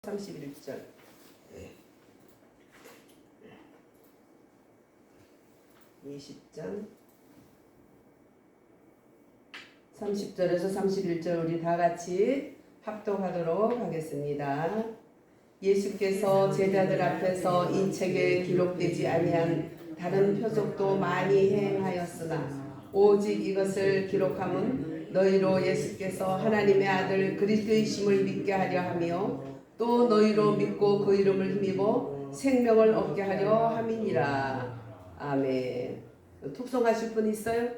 31절. 20장 30절에서 31절 우리 다 같이 합독하도록 하겠습니다. 예수께서 제자들 앞에서 이 책에 기록되지 아니한 다른 표적도 많이 행하였으나 오직 이것을 기록함은 너희로 예수께서 하나님의 아들 그리스도이심을 믿게 하려 하며 또 너희로 믿고 그 이름을 힘입어 생명을 얻게 하려 함이니라. 아멘. 톡송하실 분 있어요?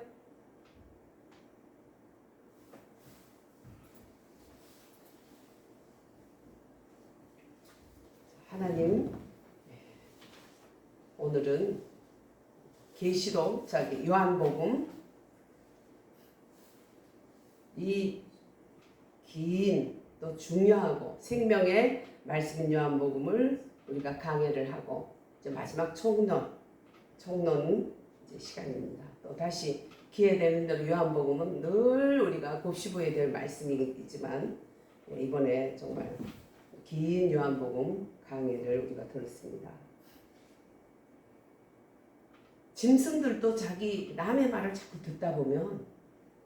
하나님, 오늘은 계시록 요한복음 이 긴 또 중요하고 생명의 말씀인 요한복음을 우리가 강해를 하고 이제 마지막 총론 이제 시간입니다. 또 다시 기회 되는 대로 요한복음은 늘 우리가 곱씹어야 될 말씀이지만 이번에 정말 긴 요한복음 강해를 우리가 들었습니다. 짐승들도 자기 남의 말을 자꾸 듣다 보면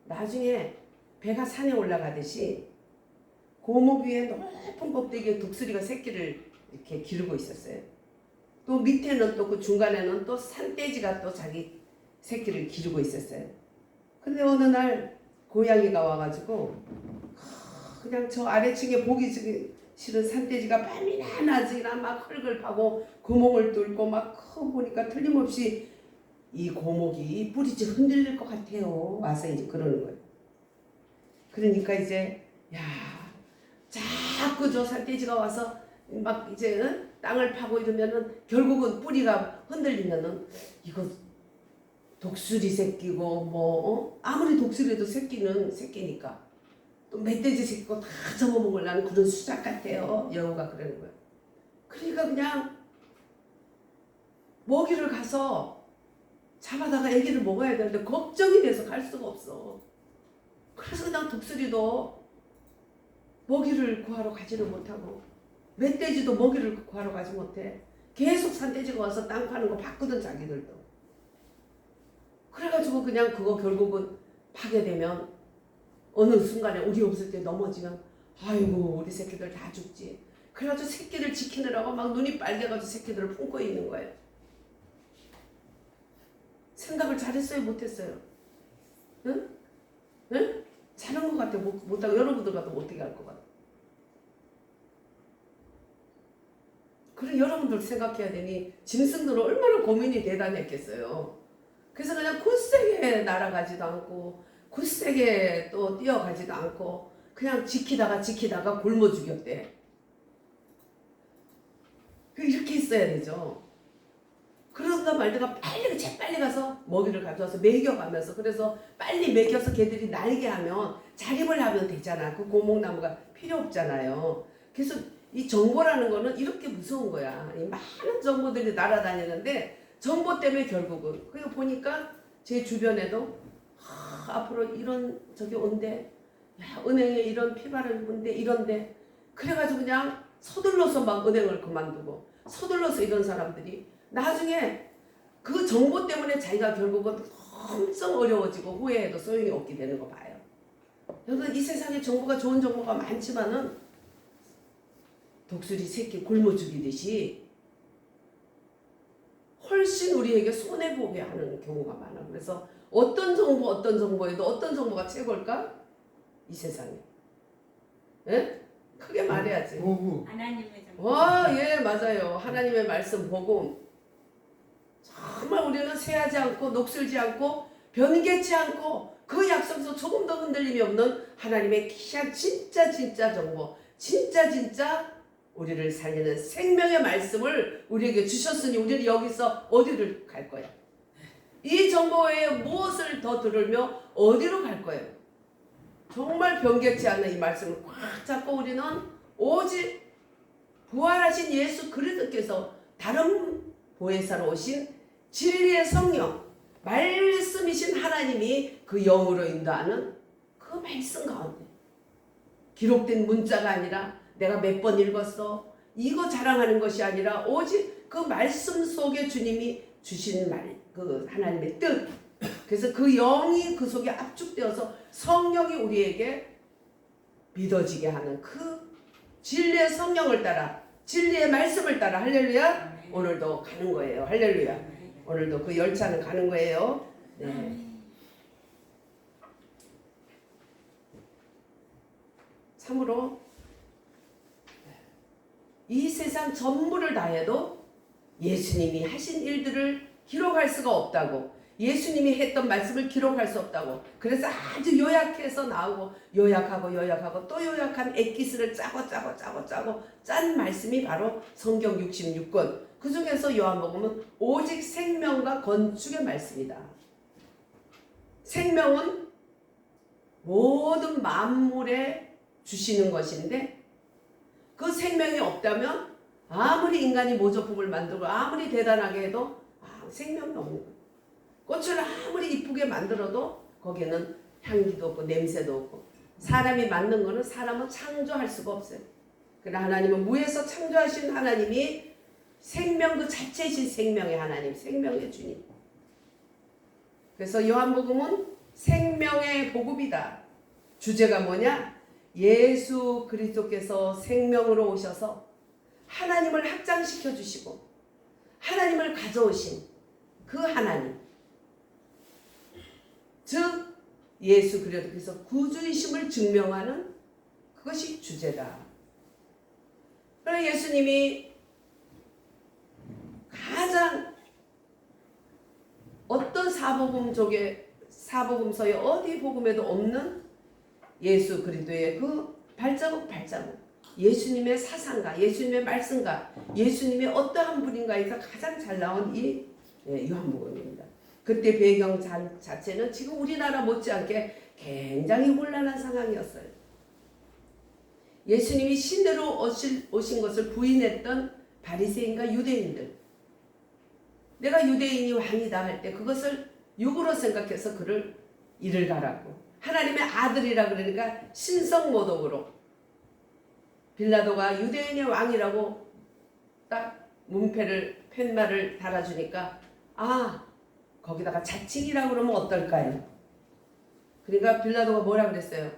나중에 배가 산에 올라가듯이 고목 위에 높은 꼭대기에 독수리가 새끼를 이렇게 기르고 있었어요. 또 밑에는 또 그 중간에는 또 산돼지가 또 자기 새끼를 기르고 있었어요. 근데 어느 날 고양이가 와가지고 그냥 저 아래층에 보기 싫은 산돼지가 밤이나 낮이나 막 흙을 파고 구멍을 뚫고 막 보니까 틀림없이 이 고목이 뿌리째 흔들릴 것 같아요. 와서 이제 그러는 거예요. 그러니까 이제 자꾸 저 산돼지가 와서 막 이제 땅을 파고 이러면은 결국은 뿌리가 흔들리면은 이거 독수리 새끼고 아무리 독수리도 새끼는 새끼니까 또 멧돼지 새끼고 다 잡아먹으려는 그런 수작 같아요. 여우가 그러는 거예요. 그러니까 그냥 먹이를 가서 잡아다가 애기를 먹어야 되는데 걱정이 돼서 갈 수가 없어. 그래서 그냥 독수리도 먹이를 구하러 가지를 못하고 멧돼지도 먹이를 구하러 가지 못해. 계속 산돼지가 와서 땅 파는 거 봤거든 자기들도. 그래가지고 그냥 그거 결국은 파게 되면 어느 순간에 우리 없을 때 넘어지면 아이고 우리 새끼들 다 죽지. 그래가지고 새끼들 지키느라고 막 눈이 빨개가지고 새끼들을 품고 있는 거예요. 생각을 잘했어요 못했어요? 응? 응? 잘한 것 같아 못하고 여러분들 같아 못하게 할 것 같아. 그래 여러분들 생각해야 되니 짐승들은 얼마나 고민이 대단했겠어요. 그래서 그냥 굳세게 날아가지도 않고 굳세게 또 뛰어가지도 않고 그냥 지키다가 굶어 죽였대. 이렇게 했어야 되죠. 그러다 말다가 재빨리 가서 먹이를 가져와서 먹여가면서 그래서 빨리 먹여서 걔들이 날게 하면 자립을 하면 되잖아. 그 고목나무가 필요 없잖아요. 그래서 이 정보라는 거는 이렇게 무서운 거야. 이 많은 정보들이 날아다니는데 정보 때문에 결국은 그리고 보니까 제 주변에도 앞으로 이런 저기 온대 은행에 이런 피바를 본대 이런데 그래가지고 그냥 서둘러서 막 은행을 그만두고 서둘러서 이런 사람들이 나중에 그 정보 때문에 자기가 결국은 엄청 어려워지고 후회해도 소용이 없게 되는 거 봐요. 여러분 이 세상에 정보가 좋은 정보가 많지만은 독수리 새끼 굶어 죽이듯이 훨씬 우리에게 손해보게 하는 경우가 많아. 그래서 어떤 정보에도 어떤 정보가 최고일까? 이 세상에. 예? 크게 말해야지. 하나님의 정보. 예 맞아요. 하나님의 말씀 복음. 정말 우리는 세하지 않고 녹슬지 않고 변개치 않고 그 약속에서 조금 더 흔들림이 없는 하나님의 귀한 진짜 정보 진짜 우리를 살리는 생명의 말씀을 우리에게 주셨으니 우리는 여기서 어디를 갈 거야? 이 정보 외에 무엇을 더 들으며 어디로 갈 거예요? 정말 변개치 않는 이 말씀을 꽉 잡고 우리는 오직 부활하신 예수 그리스도께서 다른 보혜사로 오신 진리의 성령 말씀이신 하나님이 그 영으로 인도하는 그 말씀 가운데 기록된 문자가 아니라 내가 몇 번 읽었어. 이거 자랑하는 것이 아니라 오직 그 말씀 속에 주님이 주신 그 하나님의 뜻. 그래서 그 영이 그 속에 압축되어서 성령이 우리에게 믿어지게 하는 그 진리의 성령을 따라, 진리의 말씀을 따라, 할렐루야, 오늘도 가는 거예요. 할렐루야. 오늘도 그 열차는 가는 거예요. 네. 참으로 이 세상 전부를 다해도 예수님이 하신 일들을 기록할 수가 없다고, 예수님이 했던 말씀을 기록할 수 없다고. 그래서 아주 요약해서 나오고 요약하고 또 요약한 엑기스를 짜고 짠 말씀이 바로 성경 66권. 그 중에서 요한복음은 오직 생명과 건축의 말씀이다. 생명은 모든 만물에 주시는 것인데 그 생명이 없다면 아무리 인간이 모조품을 만들고 아무리 대단하게 해도 생명이 없는 거예요. 꽃을 아무리 이쁘게 만들어도 거기에는 향기도 없고 냄새도 없고, 사람이 만든 거는 사람은 창조할 수가 없어요. 그러나 하나님은 무에서 창조하신 하나님이 생명 그 자체이신 생명의 하나님, 생명의 주님. 그래서 요한복음은 생명의 복음이다. 주제가 뭐냐? 예수 그리스도께서 생명으로 오셔서 하나님을 확장시켜 주시고 하나님을 가져오신 그 하나님, 즉 예수 그리스도께서 구주이심을 증명하는 그것이 주제다. 그러나 예수님이 가장 어떤 사복음서에 어디 복음에도 없는 예수 그리스도의 그 발자국, 예수님의 사상가, 예수님의 말씀가, 예수님의 어떠한 분인가에서 가장 잘 나온 이 요한복음입니다. 그때 배경 자체는 지금 우리나라 못지않게 굉장히 혼란한 상황이었어요. 예수님이 신으로 오신 것을 부인했던 바리새인과 유대인들, 내가 유대인이 왕이다 할 때 그것을 육으로 생각해서 그를 이를 가라고, 하나님의 아들이라 그러니까 신성모독으로 빌라도가 유대인의 왕이라고 딱 팻말을 달아주니까 거기다가 자칭이라고 그러면 어떨까요? 그러니까 빌라도가 뭐라 그랬어요?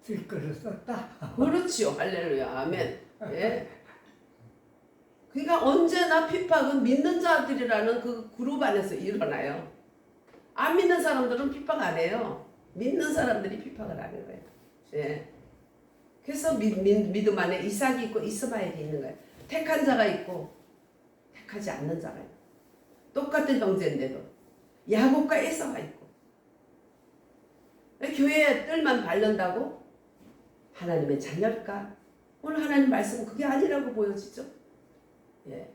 들끓을 썼다. 그렇지요. 할렐루야. 아멘. 예. 그러니까 언제나 핍박은 믿는 자들이라는 그 그룹 안에서 일어나요. 안 믿는 사람들은 핍박 안 해요. 믿는 사람들이 핍박을 하는 거예요. 예. 그래서 믿음 안에 이삭이 있고 이스마엘이 있는 거예요. 택한 자가 있고 택하지 않는 자가 있고, 똑같은 형제인데도 야곱과 에사가 있고, 교회의 뜰만 바른다고 하나님의 자녀일까? 오늘 하나님 말씀은 그게 아니라고 보여지죠. 예.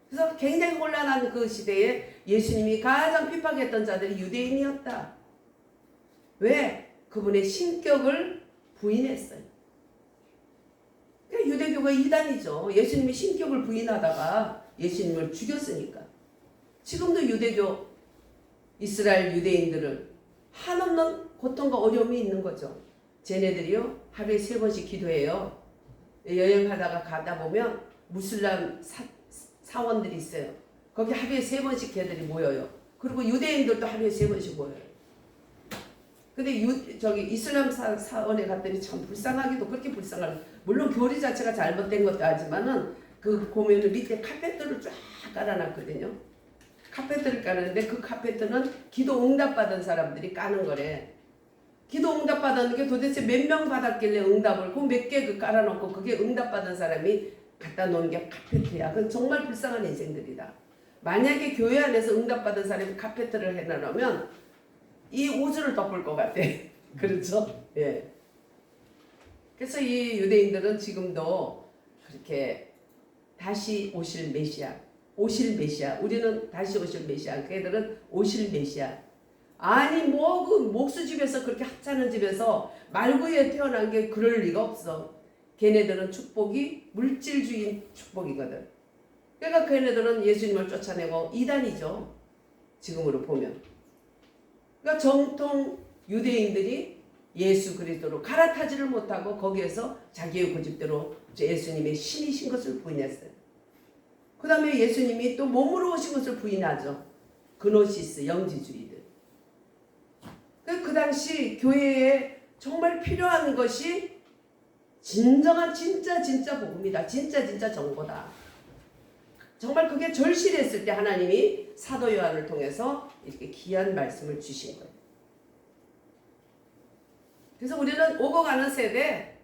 그래서 굉장히 혼란한 그 시대에 예수님이 가장 핍박했던 자들이 유대인이었다. 왜? 그분의 신격을 부인했어요. 그러니까 유대교가 이단이죠. 예수님이 신격을 부인하다가 예수님을 죽였으니까. 지금도 유대교, 이스라엘 유대인들은 한없는 고통과 어려움이 있는 거죠. 쟤네들이요, 하루에 3번씩 기도해요. 여행하다가 가다 보면 무슬람 사원들이 있어요. 거기 하루에 3번씩 걔들이 모여요. 그리고 유대인들도 하루에 3번씩 모여요. 근데 이슬람 사원에 갔더니 참 불쌍하기도, 그렇게 불쌍하게, 물론 교리 자체가 잘못된 것도 하지만은 그 보면은 밑에 카페트를 쫙 깔아놨거든요. 카페트를 까는데 그 카페트는 기도 응답받은 사람들이 까는 거래. 기도 응답받은 게 도대체 몇 명 받았길래 응답을, 그 몇 개 깔아놓고 그게 응답받은 사람이 갖다 놓은 게 카페트야. 그건 정말 불쌍한 인생들이다. 만약에 교회 안에서 응답받은 사람이 카페트를 해놔놓으면 이 우주를 덮을 것 같아. 그렇죠? 예. 그래서 이 유대인들은 지금도 그렇게 다시 오실 메시아, 우리는 다시 오실 메시아, 걔들은 오실 메시아. 아니 뭐 그 목수집에서 그렇게 하찮은 집에서 말구에 태어난 게 그럴 리가 없어. 걔네들은 축복이 물질주의 축복이거든. 그러니까 걔네들은 예수님을 쫓아내고 이단이죠. 지금으로 보면. 그러니까 정통 유대인들이 예수 그리스도로 갈아타지를 못하고 거기에서 자기의 고집대로 예수님의 신이신 것을 부인했어요. 그 다음에 예수님이 또 몸으로 오신 것을 부인하죠. 그노시스, 영지주의들. 그 당시 교회에 정말 필요한 것이 진정한 진짜 복음이다. 진짜 정보다. 정말 그게 절실했을 때 하나님이 사도 요한을 통해서 이렇게 귀한 말씀을 주신 거예요. 그래서 우리는 오고 가는 세대,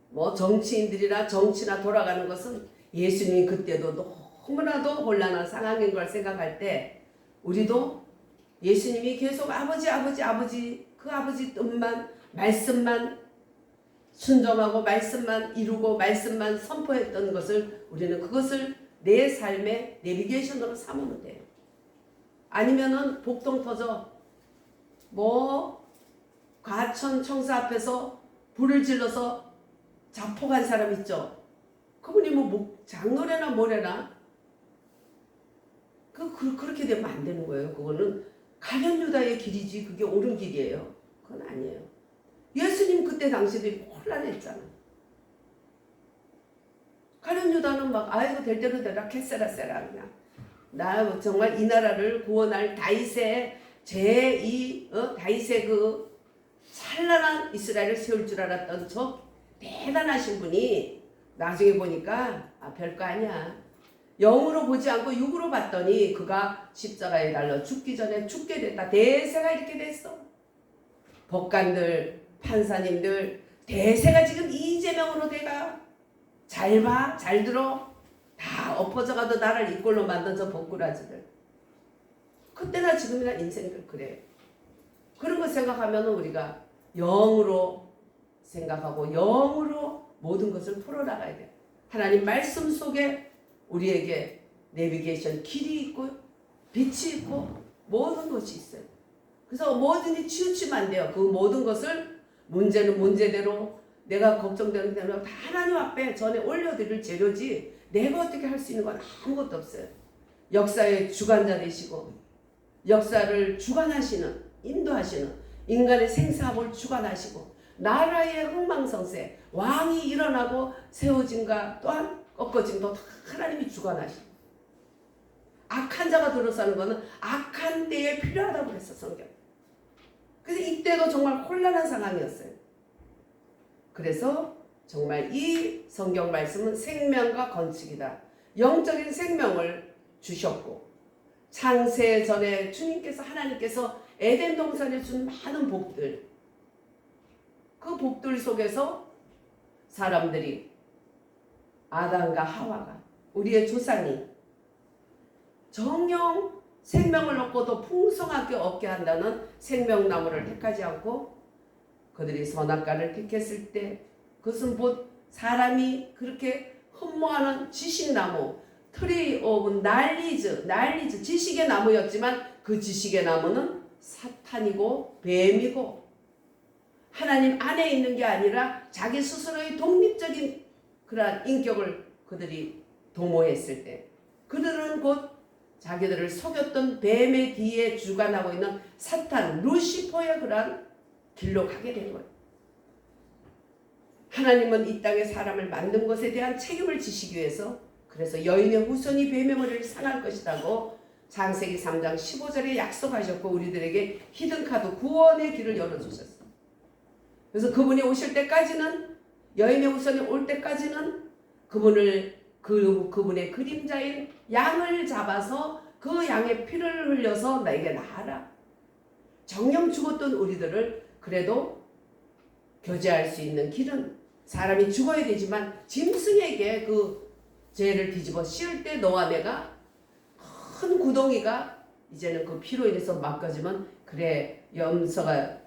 뭐 정치인들이나 정치나 돌아가는 것은 예수님이 그때도 너무나도 곤란한 상황인 걸 생각할 때 우리도 예수님이 계속 아버지 그 아버지 뜻만 말씀만 순종하고 말씀만 이루고 말씀만 선포했던 것을 우리는 그것을 내 삶의 내비게이션으로 삼으면 돼요. 아니면은 복동 터져 뭐 과천 청사 앞에서 불을 질러서 자폭한 사람 있죠. 그분이 뭐 장노래나 뭐래나 그렇게 되면 안 되는 거예요. 그거는 가련 유다의 길이지 그게 옳은 길이에요. 그건 아니에요. 예수님 그때 당시도 혼란했잖아. 가련 유다는 막 아이고 될 대로 되라 캐세라 그냥 나 정말 이 나라를 구원할 다윗의 다윗의 그 찬란한 이스라엘을 세울 줄 알았던 저 대단하신 분이 나중에 보니까 별거 아니야. 영으로 보지 않고 육으로 봤더니 그가 십자가에 달려 죽기 전에 죽게 됐다. 대세가 이렇게 됐어. 법관들, 판사님들 대세가 지금 이재명으로 돼가. 잘 봐, 잘 들어. 다 엎어져가도 나를 이꼴로 만든 저 복꾸라지들. 그때나 지금이나 인생들 그래. 그런 거 생각하면 우리가 영으로 생각하고 영으로 모든 것을 풀어나가야 돼. 하나님 말씀 속에 우리에게 내비게이션 길이 있고 빛이 있고 모든 것이 있어요. 그래서 뭐든지 치우치면 안 돼요. 그 모든 것을 문제는 문제대로 내가 걱정되는 대로 다 하나님 앞에 전에 올려드릴 재료지 내가 어떻게 할 수 있는 건 아무것도 없어요. 역사의 주관자 되시고 역사를 주관하시는 인도하시는 인간의 생사함을 주관하시고 나라의 흥망성쇠 왕이 일어나고 세워짐과 또한 꺾어짐도 다 하나님이 주관하시고 악한 자가 들어서는 것은 악한 때에 필요하다고 그랬어 성경. 그래서 이때도 정말 혼란한 상황이었어요. 그래서 정말 이 성경 말씀은 생명과 건축이다. 영적인 생명을 주셨고 창세 전에 주님께서 하나님께서 에덴 동산에 준 많은 복들 그 복들 속에서 사람들이 아담과 하와가 우리의 조상이 정령 생명을 얻고 더 풍성하게 얻게 한다는 생명나무를 택하지 않고 그들이 선악과를 택했을 때 그것은 곧 사람이 그렇게 흠모하는 지식나무 트리 오브 날리즈 지식의 나무였지만 그 지식의 나무는 사탄이고 뱀이고 하나님 안에 있는 게 아니라 자기 스스로의 독립적인 그러한 인격을 그들이 도모했을 때 그들은 곧 자기들을 속였던 뱀의 뒤에 주관하고 있는 사탄 루시퍼의 그러한 길로 가게 된 거예요. 하나님은 이 땅에 사람을 만든 것에 대한 책임을 지시기 위해서 그래서 여인의 후손이 뱀의 머리를 상할 것이라고 창세기 3장 15절에 약속하셨고 우리들에게 히든카드 구원의 길을 열어주셨어요. 그래서 그분이 오실 때까지는 여인의 후손이 올 때까지는 그분의 그림자인 양을 잡아서 그 양의 피를 흘려서 나에게 나아라. 정령 죽었던 우리들을 그래도 교제할 수 있는 길은 사람이 죽어야 되지만 짐승에게 그 죄를 뒤집어 씌울 때 너와 내가 큰 구덩이가 이제는 그 피로 인해서 막아지면 그래 염소가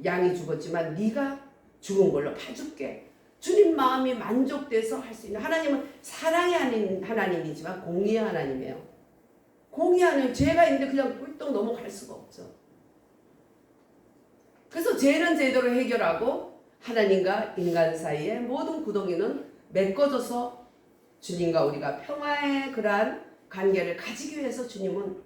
양이 죽었지만 네가 죽은 걸로 봐줄게. 주님 마음이 만족돼서 할 수 있는 하나님은 사랑이 아닌 하나님이지만 공의의 하나님이에요. 공의의 하나님 죄가 있는데 그냥 꿀떡 넘어갈 수가 없죠. 그래서 죄는 제대로 해결하고 하나님과 인간 사이의 모든 구덩이는 메꿔져서 주님과 우리가 평화의 그러한 관계를 가지기 위해서 주님은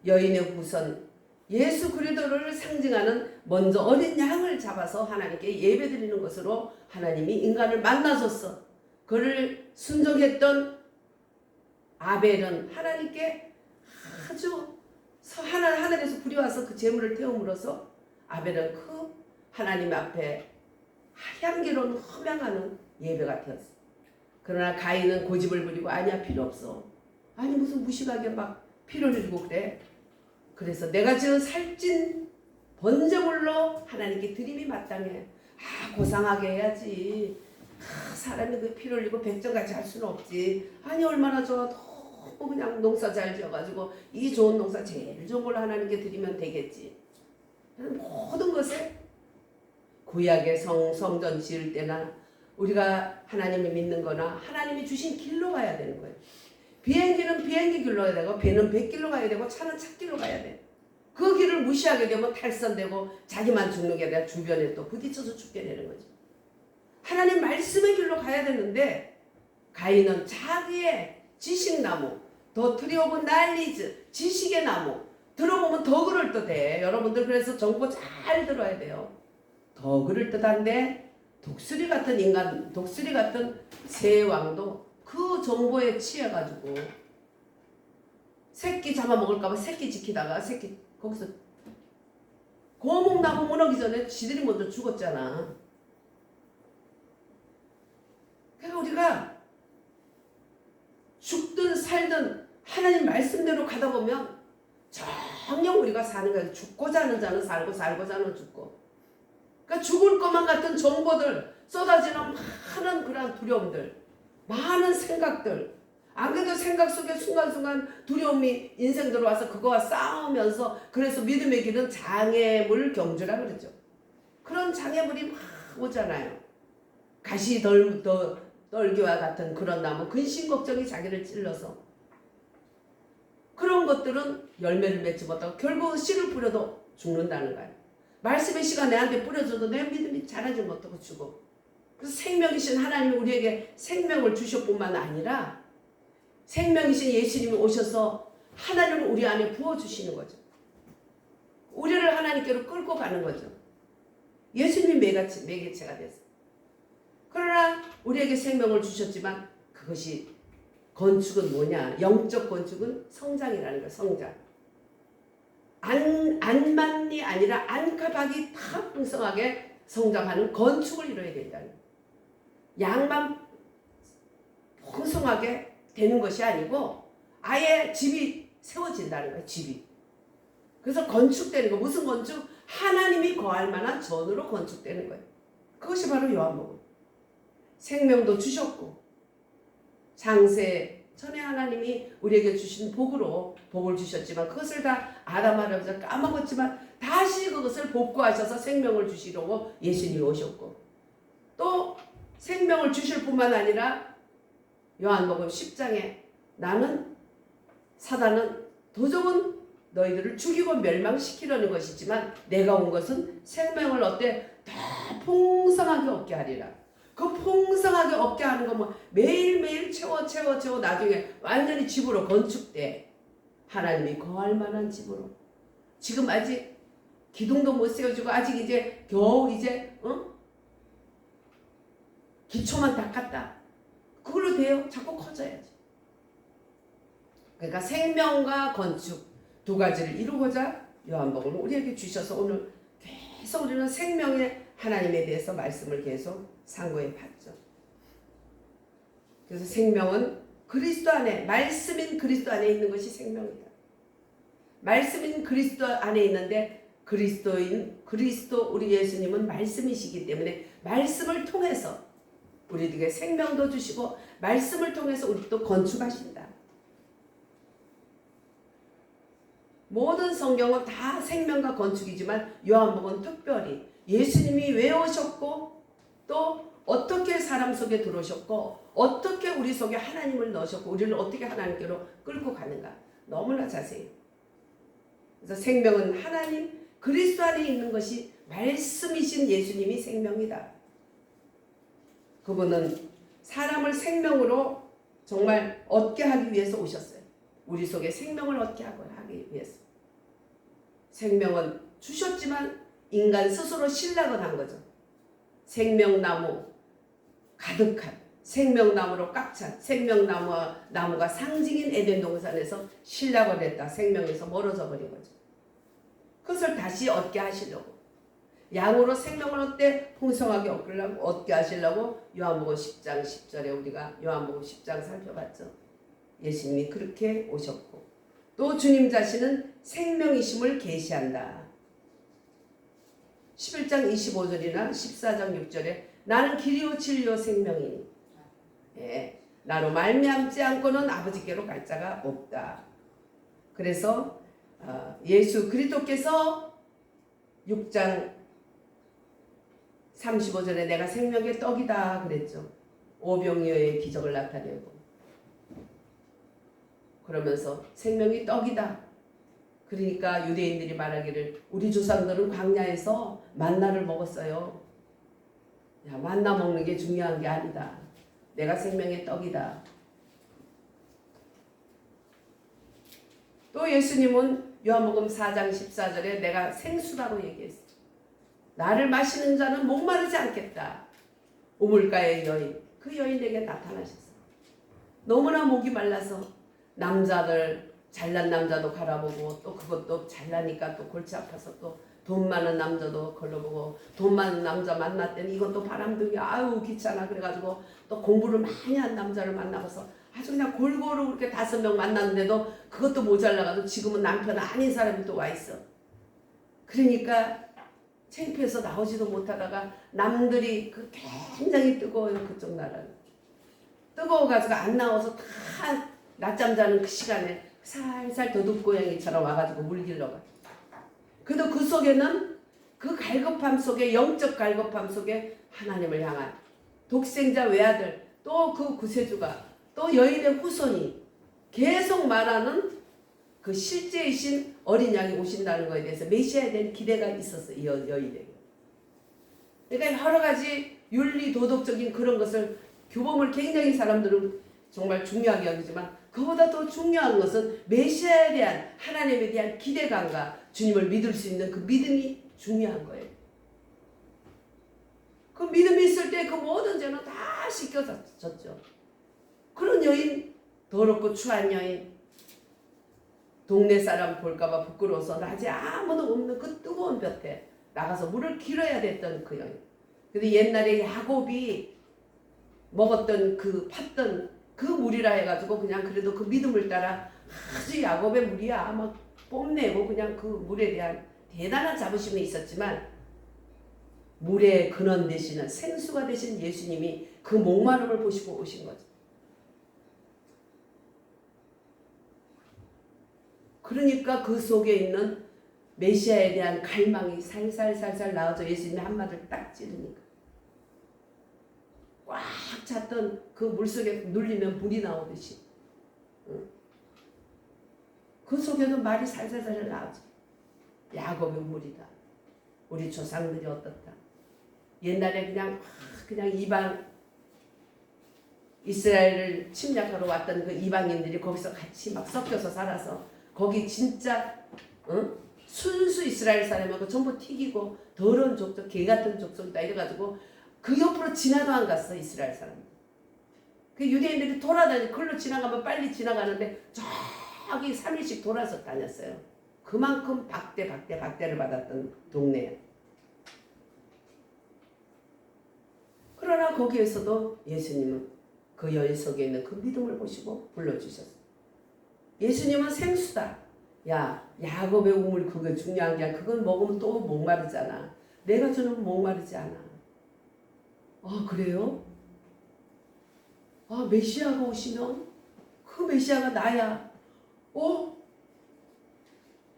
여인의 후손 예수 그리스도를 상징하는 먼저 어린 양을 잡아서 하나님께 예배드리는 것으로 하나님이 인간을 만나셨어. 그를 순종했던 아벨은 하나님께 아주 하늘에서 불이 와서 그 제물을 태움으로써 아벨은 그 하나님 앞에 향기로운 허명하는 예배가 되었어. 그러나 가인은 고집을 부리고 아니야 필요 없어. 아니 무슨 무식하게 막 피를 흘리고 그래. 그래서 내가 지은 살찐 번제물로 하나님께 드림이 마땅해. 고상하게 해야지. 사람이 그 피를 흘리고 백정같이 할 수는 없지. 아니 얼마나 좋아. 너무 그냥 농사 잘 지어가지고 이 좋은 농사 제일 좋은 걸로 하나님께 드리면 되겠지. 모든 것에 구약의 성전 지을 때나 우리가 하나님을 믿는 거나 하나님이 주신 길로 가야 되는 거예요. 비행기는 비행기 길로 가야 되고 배는 배길로 가야 되고 차는 차길로 가야 돼. 그 길을 무시하게 되면 탈선되고 자기만 죽는 게 아니라 주변에 또 부딪혀서 죽게 되는 거죠. 하나님 말씀의 길로 가야 되는데 가인은 자기의 지식나무, 더 트리 오브 날리즈, 지식의 나무 들어보면 더 그럴듯해. 여러분들 그래서 정보 잘 들어야 돼요. 더 그럴듯한데 독수리 같은 인간, 독수리 같은 세왕도 그 정보에 취해가지고 새끼 잡아먹을까봐 새끼 지키다가 새끼 거기서 고목나무 무너기 전에 지들이 먼저 죽었잖아. 그러니까 우리가 죽든 살든 하나님 말씀대로 가다 보면 정녕 우리가 사는 거야. 죽고자 하는 자는 살고 살고자 하는 죽고. 그러니까 죽을 것만 같은 정보들, 쏟아지는 많은 그런 두려움들, 많은 생각들, 안 그래도 생각 속에 순간순간 두려움이 인생 들어와서 그거와 싸우면서 그래서 믿음의 길은 장애물 경주라 그러죠. 그런 장애물이 막 오잖아요. 가시 떨기와 같은 그런 나무, 근심 걱정이 자기를 찔러서 그런 것들은 열매를 맺지 못하고 결국 씨를 뿌려도 죽는다는 거예요. 말씀의 씨가 내한테 뿌려져도 내 믿음이 자라지 못하고 죽어. 그래서 생명이신 하나님이 우리에게 생명을 주실 뿐만 아니라 생명이신 예수님이 오셔서 하나님을 우리 안에 부어주시는 거죠. 우리를 하나님께로 끌고 가는 거죠. 예수님이 매개체가 됐어요. 그러나 우리에게 생명을 주셨지만 그것이 건축은 뭐냐? 영적 건축은 성장이라는 거예요. 성장. 안만이 아니라 안가박이 다 풍성하게 성장하는 건축을 이뤄야 된다는 거예요. 양만 풍성하게 되는 것이 아니고 아예 집이 세워진다는 거예요. 집이. 그래서 건축되는 거. 무슨 건축? 하나님이 거할 만한 전으로 건축되는 거예요. 그것이 바로 요한복음. 생명도 주셨고 장세 전에 하나님이 우리에게 주신 복으로 복을 주셨지만 그것을 다 아담 할아버지가 까먹었지만 다시 그것을 복구하셔서 생명을 주시려고 예수님이 오셨고 또 생명을 주실 뿐만 아니라 요한복음 10장에 나는 사단은 도적은 너희들을 죽이고 멸망시키려는 것이지만 내가 온 것은 생명을 어때? 더 풍성하게 얻게 하리라. 그 풍성하게 얻게 하는 거 뭐 매일매일 채워 나중에 완전히 집으로 건축돼. 하나님이 거할 만한 집으로. 지금 아직 기둥도 못 세워주고 아직 이제 겨우 이제 기초만 닦았다. 그걸로 돼요. 자꾸 커져야지. 그러니까 생명과 건축 두 가지를 이루고자 요한복음을 우리에게 주셔서 오늘 계속 우리는 생명의 하나님에 대해서 말씀을 계속 상고해 봤죠. 그래서 생명은 그리스도 안에, 말씀인 그리스도 안에 있는 것이 생명이다. 말씀인 그리스도 안에 있는데 그리스도 우리 예수님은 말씀이시기 때문에 말씀을 통해서 우리에게 생명도 주시고 말씀을 통해서 우리도 건축하신다. 모든 성경은 다 생명과 건축이지만 요한복음은 특별히 예수님이 왜 오셨고 또 어떻게 사람 속에 들어오셨고 어떻게 우리 속에 하나님을 넣으셨고 우리를 어떻게 하나님께로 끌고 가는가 너무나 자세히. 그래서 생명은 하나님 그리스도 안에 있는 것이 말씀이신 예수님이 생명이다. 그분은 사람을 생명으로 정말 얻게 하기 위해서 오셨어요. 우리 속에 생명을 얻게 하기 위해서. 생명은 주셨지만 인간 스스로 실락을 한 거죠. 생명나무 가득한, 생명나무로 꽉 찬, 생명나무가 상징인 에덴 동산에서 실락을 했다. 생명에서 멀어져 버린 거죠. 그것을 다시 얻게 하시려고, 양으로 생명을 얻되 풍성하게 얻게 하시려고 요한복음 10장 10절에 우리가 요한복음 10장 살펴봤죠. 예수님이 그렇게 오셨고 또 주님 자신은 생명이심을 계시한다. 11장 25절이나 14장 6절에 나는 길이요 진리요 생명이니 나로 말미암지 않고는 아버지께로 갈 자가 없다. 그래서 예수 그리스도께서 6장 35절에 내가 생명의 떡이다 그랬죠. 오병이어의 기적을 나타내고 그러면서 생명이 떡이다. 그러니까 유대인들이 말하기를 우리 조상들은 광야에서 만나를 먹었어요. 야, 만나 먹는 게 중요한 게 아니다. 내가 생명의 떡이다. 또 예수님은 요한복음 4장 14절에 내가 생수라고 얘기했어요. 나를 마시는 자는 목마르지 않겠다. 우물가의 여인, 그 여인에게 나타나셨어요. 너무나 목이 말라서 남자들, 잘난 남자도 갈아보고 또 그것도 잘나니까 또 골치 아파서 또 돈 많은 남자도 걸러보고 돈 많은 남자 만났더니 이것도 바람둥이야. 아유 귀찮아. 그래가지고 또 공부를 많이 한 남자를 만나서 아주 그냥 골고루 그렇게 5명 만났는데도 그것도 모자라가지고 지금은 남편 아닌 사람이 또 와 있어. 그러니까 창피해서 나오지도 못하다가 남들이 그 굉장히 뜨거워요. 그쪽 나라는. 뜨거워가지고 안 나와서 다 낮잠 자는 그 시간에 살살 도둑고양이처럼 와가지고 물길러 가. 그래도 그 속에는 그 갈급함 속에 영적 갈급함 속에 하나님을 향한 독생자 외아들 또 그 구세주가 또 여인의 후손이 계속 말하는 그 실제이신 어린 양이 오신다는 것에 대해서 메시아에 대한 기대가 있었어요. 이 여인에게. 그러니까 여러 가지 윤리 도덕적인 그런 것을 규범을 굉장히 사람들은 정말 중요하게 여기지만 그보다 더 중요한 것은 메시아에 대한 하나님에 대한 기대감과 주님을 믿을 수 있는 그 믿음이 중요한 거예요. 그 믿음이 있을 때 그 모든 죄는 다 씻겨졌죠. 그런 여인, 더럽고 추한 여인, 동네 사람 볼까봐 부끄러워서 낮에 아무도 없는 그 뜨거운 볕에 나가서 물을 길어야 됐던 그 여인. 근데 옛날에 야곱이 먹었던 그 팠던 그 물이라 해가지고 그냥 그래도 그 믿음을 따라 아주 야곱의 물이야 막 뽐내고 그냥 그 물에 대한 대단한 자부심이 있었지만 물의 근원 되시는 생수가 되신 예수님이 그 목마름을 보시고 오신 거죠. 그러니까 그 속에 있는 메시아에 대한 갈망이 살살살살 나와서 예수님이 한마디를 딱 찌르니까 꽉 찼던 그 물속에 눌리면 물이 나오듯이 그 속에도 말이 살살살살 나오죠. 야곱의 물이다. 우리 조상들이 어떻다. 옛날에 그냥 이방 이스라엘을 침략하러 왔던 그 이방인들이 거기서 같이 막 섞여서 살아서 거기 진짜 순수 이스라엘 사람하고 전부 튀기고 더러운 족속, 개 같은 족속이다 이래가지고 그 옆으로 지나도 안 갔어 이스라엘 사람. 그 유대인들이 돌아다니 걸로 지나가면 빨리 지나가는데 저기 3일씩 돌아서 다녔어요. 그만큼 박대를 받았던 동네야. 그러나 거기에서도 예수님은 그 여인 속에 있는 그 믿음을 보시고 불러주셨어요. 예수님은 생수다. 야, 야곱의 우물 그게 중요한 게 아니라 그건 먹으면 또 목마르잖아. 내가 주는 목마르지 않아. 아, 그래요? 아, 메시아가 오시면 그 메시아가 나야.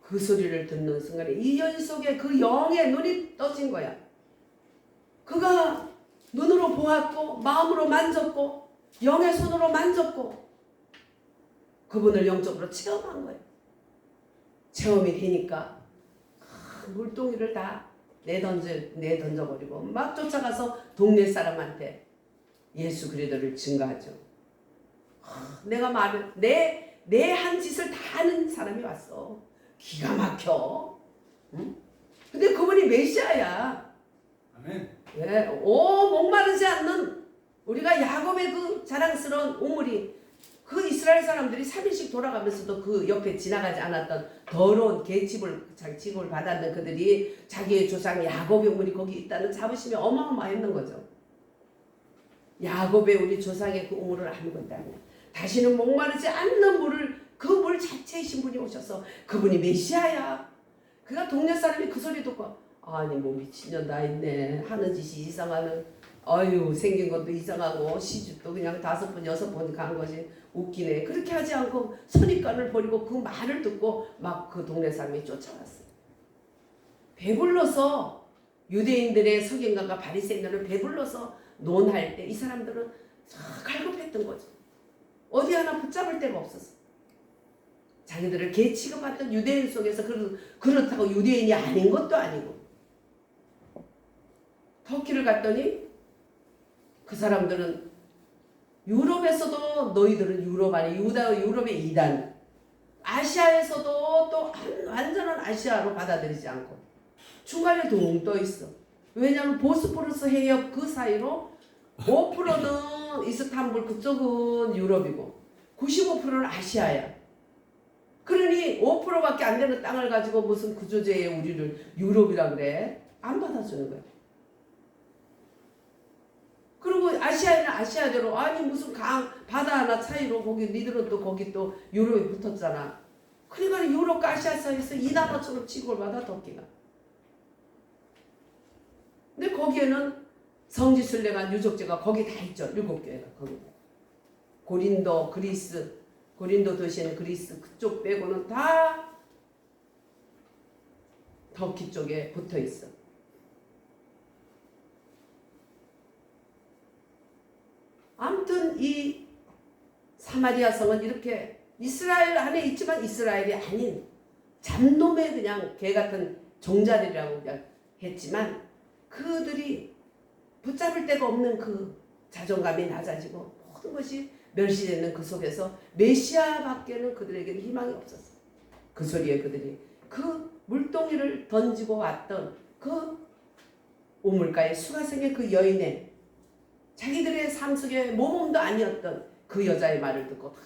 그 소리를 듣는 순간에 이 여인 속에 그 영의 눈이 떠진 거야. 그가 눈으로 보았고 마음으로 만졌고 영의 손으로 만졌고 그분을 영적으로 체험한 거예요. 체험이 되니까 물동이를 다 내던져버리고 막 쫓아가서 동네 사람한테 예수 그리스도를 증거하죠. 내가 내 한 짓을 다 하는 사람이 왔어. 기가 막혀. 응? 근데 그분이 메시아야. 아멘. 예, 목마르지 않는 우리가 야곱의 그 자랑스러운 우물이 그 이스라엘 사람들이 3일씩 돌아가면서도 그 옆에 지나가지 않았던 더러운 개집을 취급을 받았는 그들이 자기의 조상 야곱의 우물이 거기 있다는 자부심이 어마어마했는 거죠. 야곱의 우리 조상의 그 우물을 아는 건데 다시는 목마르지 않는 물을 그 물 자체이신 분이 오셔서 그분이 메시아야. 그가 동네 사람이 그 소리 듣고 아니 뭐 미친년 다 있네. 하는 짓이 이상하는 아유 생긴 것도 이상하고 시집도 그냥 5번 6번 간 것이 웃기네. 그렇게 하지 않고 선입관을 버리고 그 말을 듣고 막 그 동네 사람이 쫓아왔어요. 배불러서 유대인들의 서기관과 바리새인들을 배불러서 논할 때 이 사람들은 갈급했던 거죠. 어디 하나 붙잡을 데가 없었어. 자기들을 개 취급받던 유대인 속에서 그렇다고 유대인이 아닌 것도 아니고 터키를 갔더니 그 사람들은 유럽에서도 너희들은 유럽 아니 유럽의 이단 아시아에서도 또 완전한 아시아로 받아들이지 않고 중간에 둥 떠 있어. 왜냐하면 보스포러스 해협 그 사이로 5%는 이스탄불 그쪽은 유럽이고 95%는 아시아야. 그러니 5%밖에 안 되는 땅을 가지고 무슨 구조제에 우리를 유럽이라 그래? 안 받아주는 거야. 그리고 아시아에는 아시아대로 아니 무슨 바다 하나 차이로 거기 니들은 또 거기 또 유럽에 붙었잖아. 그러니까 유럽과 아시아 사이에서 이 나라처럼 취급을 받아 터키가. 근데 거기에는 성지순례관 유적지가 거기 다 있죠. 7개가 거기. 고린도 그리스 고린도 도시는 그리스 그쪽 빼고는 다 터키 쪽에 붙어 있어. 아무튼 이 사마리아 성은 이렇게 이스라엘 안에 있지만 이스라엘이 아닌 잡놈의 그냥 개 같은 종자들이라고 그냥 했지만 그들이 붙잡을 데가 없는 그 자존감이 낮아지고 모든 것이 멸시되는 그 속에서 메시아밖에는 그들에게는 희망이 없었어. 그 소리에 그들이 그 물동이를 던지고 왔던 그 우물가의 수가성의 그 여인의 자기들의 삶 속에 모범도 아니었던 그 여자의 말을 듣고 다